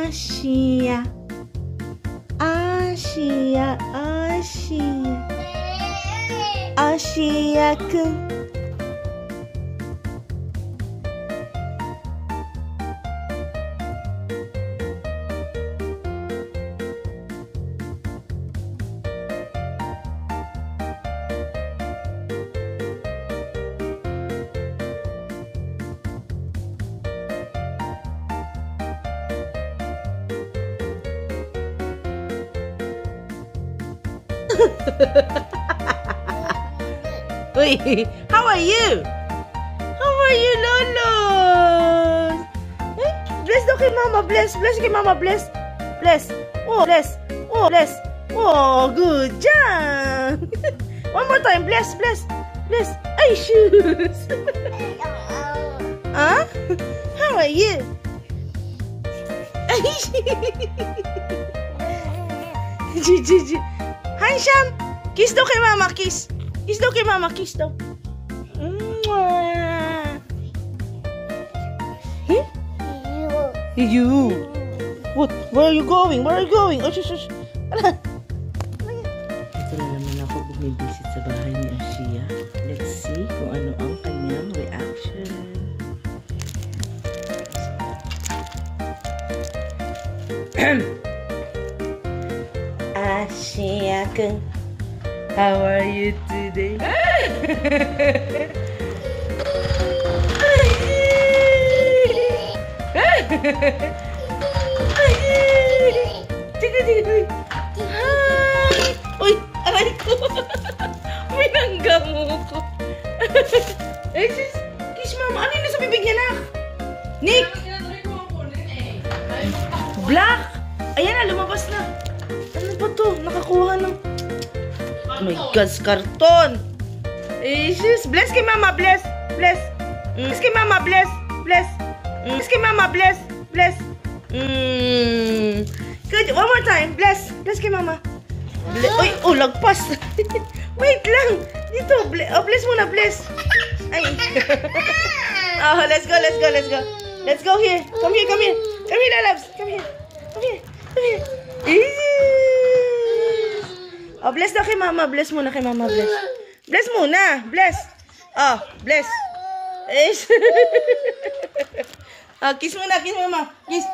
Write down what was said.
Asia. Asia, Asia. Asia くん。Wait, how are you? How are you, Lolo? Bless daw kay Mama, bless. Bless kay Mama, bless. Bless. Oh, bless. Oh, bless. Oh, good job. One more time, bless, bless. Bless. Ay, shoes. Huh? How are you? Hi, Sham. Kiss daw kay Mama, kiss. Kiss daw kay Mama, kiss daw. Hmm? You. What? Where are you going? Where are you going? Oh, shush, shush. Ito na naman ako bumibisit sa bahay ni Asia. Let's see kung ano ang kanyang reaction. Asia-kun, how are you today? Hi! Uy, aray ko! Minangga mo ko. Kiss Mama. Ano yung nasa bibig niya, nak? Nick! Black! Ayan na, lumabas na. Ano ba to? Nakakuha ng... Oh my God, karton! Bless kay Mama, bless! Bless! Bless kay Mama, bless! Bless! Bless kay Mama, bless! Bless! Good, one more time. Bless! Bless kay Mama. Uy, oh, lagpas! Wait lang! Dito, bless muna, bless! Ay! Oh, let's go, let's go, let's go! Let's go here! Come here, come here! Come here, loves! Come here! Come here! Come here! Oh, bless daw kay Mama. Bless muna kay Mama. Bless. Bless muna. Bless. Oh, bless. Oh, kiss muna. Kiss Mama. Kiss.